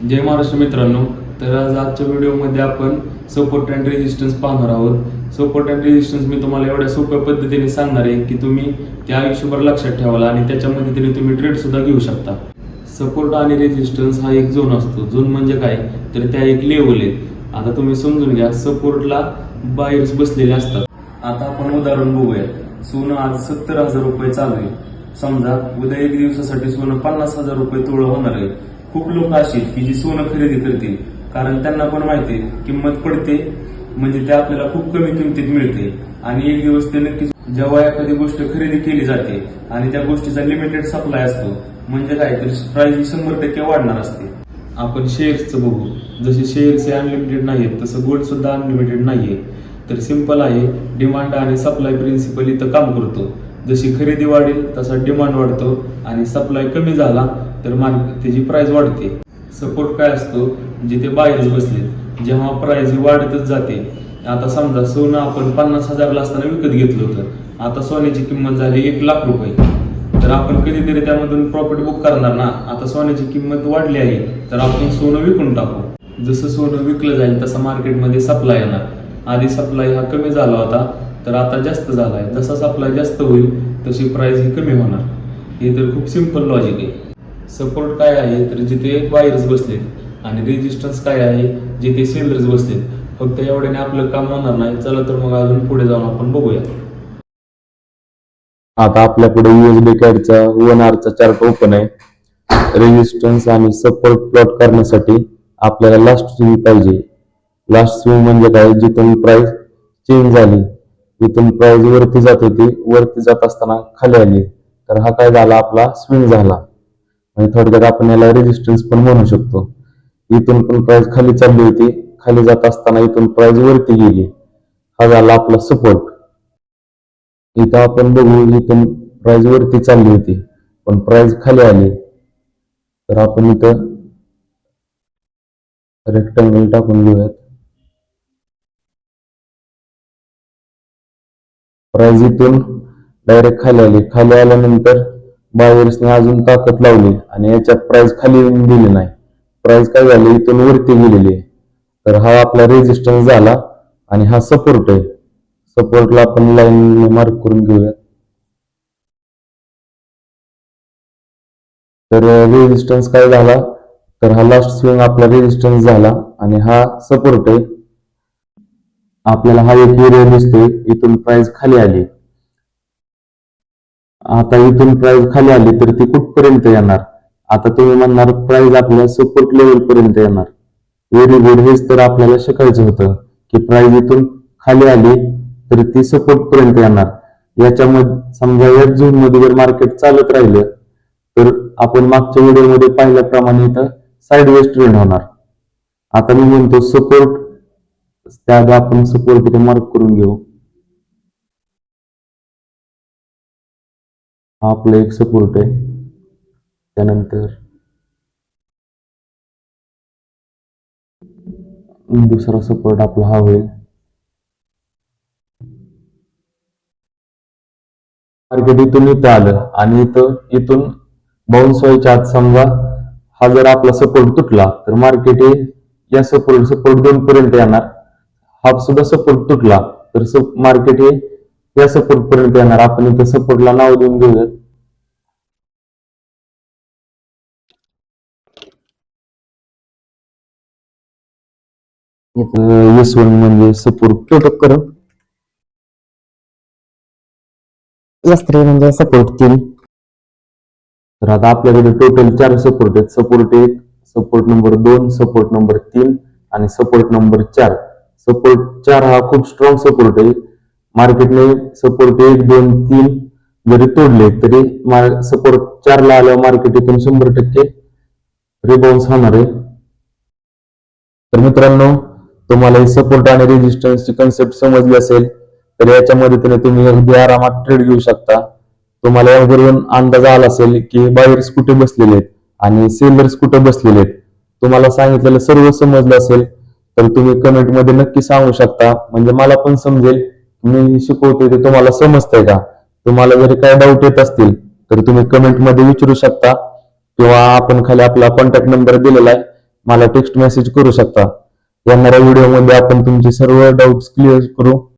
जय महाराष्ट्र मित्रांनो. तर आज आजच्या व्हिडिओमध्ये आपण सपोर्ट अँड रेजिस्टन्स पाहणार आहोत. सपोर्ट अँड रेजिस्टन्स मी तुम्हाला एवढ्या सोप्या पद्धतीने सांगणार आहे की तुम्ही त्या आयुष्यभर लक्षात ठेवाल आणि त्याच्या मदतीने तुम्ही ट्रेड सुद्धा घेऊ शकता. सपोर्ट आणि रेजिस्टन्स हा एक झोन असतो. झोन म्हणजे काय, तर त्या एक लेवल आहेत. आता तुम्ही समजून घ्या, सपोर्टला बायर्स बसलेले असतात. आता आपण उदाहरण बघूया. सोनं आज 70,000 रुपये चालू आहे. समजा उद्या एक दिवसासाठी सोनं 50,000 रुपये तोळा होणार आहे. खूप लोक अशी की जी सोनं खरेदी करतील, कारण त्यांना पण माहिती आहे किंमत पडते म्हणजे ते आपल्याला खूप कमी किमतीत मिळते. आणि एक दिवस ते नक्कीच, जेव्हा एखादी गोष्ट खरेदी केली जाते आणि त्या गोष्टीचा लिमिटेड सप्लाय असतो, म्हणजे काय तर प्राइस 100% वाढणार असते. आपण शेअर्सचं बघू. जसे शेअर्स अनलिमिटेड नाहीत तसं गोल्ड सुद्धा अनलिमिटेड नाहीये. तर सिंपल आहे, डिमांड आणि सप्लाय प्रिन्सिपल इथं काम करतो. जशी खरेदी वाढेल तसा डिमांड वाढतो आणि सप्लाय कमी झाला तर त्याची प्राइस वाढते. सपोर्ट काय असतो, जिथे बायर्स बसले, जेव्हा प्राइस वाढतच जाते. आता समजा सोनं आपण 50,000ला असताना विकत घेतलं होतं, आता सोन्याची किंमत झाली 1,00,000 रुपये. तर आपण कधीतरी त्यामधून प्रॉफिट बुक करणार ना. आता सोन्याची किंमत वाढली आहे तर आपण सोनं विकून टाकू. जसं सोनं विकलं जाईल तसं मार्केटमध्ये सप्लाय येणार. आधी सप्लाय हा कमी झाला होता तर आता जास्त झाला आहे. जसा सप्लाय जास्त होईल तशी प्राइस ही कमी होणार. हे तर खूप सिंपल लॉजिक आहे. सपोर्ट काय आहे, तर जिथे बायर्स बसलेत आणि रेजिस्टन्स काय आहे, जिथे सेलर्स बसलेत. फक्त एवढ्याने आपलं काम होणार नाही. चला तर मग अजून पुढे जाऊन आपण बघूया. आता आपल्या पुढे यूएसडी कॅडचा 1 आरचा चार्ट ओपन आहे. रेजिस्टन्स आणि सपोर्ट प्लॉट करण्यासाठी आपल्याला लास्ट स्विंग पाहिजे. लास्ट स्विंग म्हणजे काय, जिथून प्राइस चेंज झाली, जिथून प्राइस वरती जात होती, वरती जात असताना खाली आली, तर हा काय झाला, आपला स्विंग झाला. आणि थोडक्यात आपण याला रेजिस्टन्स पण म्हणू शकतो. इथून पण प्राइस खाली चालली होती, खाली जात असताना इथून प्राइस वरती गेली, हा झाला आपला सपोर्ट. इथं आपण बघू, इथून प्राइस वरती चालली होती पण प्राइस खाली आली, तर आपण इथं रेक्टँगल टाकून घेऊयात. प्राइस इथून डायरेक्ट खाली आली. खाली आल्यानंतर बायर्सने अजून ताकद लावली आणि याच्यात प्राइस खाली येऊन गेली नाही. प्राइस काय झाली, इथून वरती गेलेली आहे. तर हा आपला रेजिस्टन्स झाला आणि हा सपोर्ट आहे. सपोर्टला आपण लाईन मार्क करून घेऊयात. तर रेजिस्टन्स काय झाला, तर हा लास्ट स्विंग आपला रेजिस्टन्स झाला आणि हा सपोर्ट आहे. आपल्याला हा एक एरिया दिसतोय, इथून प्राइस खाली आली. आता इथून प्राइस खाली आली तर ती कुठपर्यंत येणार. आता तुम्ही म्हणणार प्राइस आपल्या सपोर्ट लेवल पर्यंत येणार. Very good. हेच तर आपल्याला शिकायचं होतं की प्राइस इथून खाली आली तर ती सपोर्ट पर्यंत येणार. याच्यामध्ये समजा या झोन मध्ये जर मार्केट चालत राहिलं तर आपण मागच्या व्हिडिओमध्ये पाहिल्याप्रमाणे इथं साइडवेज ट्रेंड होणार. आता मी म्हणतो सपोर्ट, त्याआधी आपण सपोर्ट इथे मार्क करून घेऊ. हा आपला एक सपोर्ट आहे. त्यानंतर दुसरा सपोर्ट आपला हा होईल. मार्केट इथून इथं आलं आणि इथून बाउन्स व्हायच्या आत समजा हा जर आपला सपोर्ट तुटला तर मार्केट हे या सपोर्ट 2 पर्यंत येणार. हा सुद्धा सपोर्ट तुटला तर मार्केट हे या सपोर्ट पर्यंत येणार. आपण इथं सपोर्टला नाव देऊन घेऊयात. S1 म्हणजे सपोर्ट, S3 म्हणजे सपोर्ट 3. तर आता आपल्याकडे टोटल 4 सपोर्ट आहेत. Support 1, support number 2, support number 3 आणि सपोर्ट नंबर 4. सपोर्ट 4 हा खूप स्ट्रॉंग सपोर्ट आहे. मार्केटने सपोर्ट 1, 2, 3 जरी तोडले तरी सपोर्ट 4 ला आल्यावर मार्केट इथून 100% रिबाउन्स होणार आहे. तर मित्रांनो, तुम्हाला सपोर्ट आणि रेजिस्टन्सची कन्सेप्ट समजली असेल तर याच्या मदतीने तुम्ही अगदी आरामात ट्रेड घेऊ शकता. तुम्हाला यावरून अंदाज आला असेल की बायर्स कुठे बसलेले आहेत आणि सेलर्स कुठे बसलेले आहेत. तुम्हाला सांगितलेलं सर्व समजलं असेल तर तुम्ही कमेंट मध्ये नक्की सांगू शकता, म्हणजे मला पण समजेल मी शिकवते ते तुम्हाला समजतंय का. तुम्हाला जरी काही डाऊट येत असतील तर तुम्ही कमेंट मध्ये विचारू शकता किंवा आपण खाली आपला कॉन्टॅक्ट नंबर दिलेला आहे, मला टेक्स्ट मेसेज करू शकता. येणाऱ्या व्हिडिओमध्ये आपण तुमचे सर्व डाऊट्स क्लिअर करू.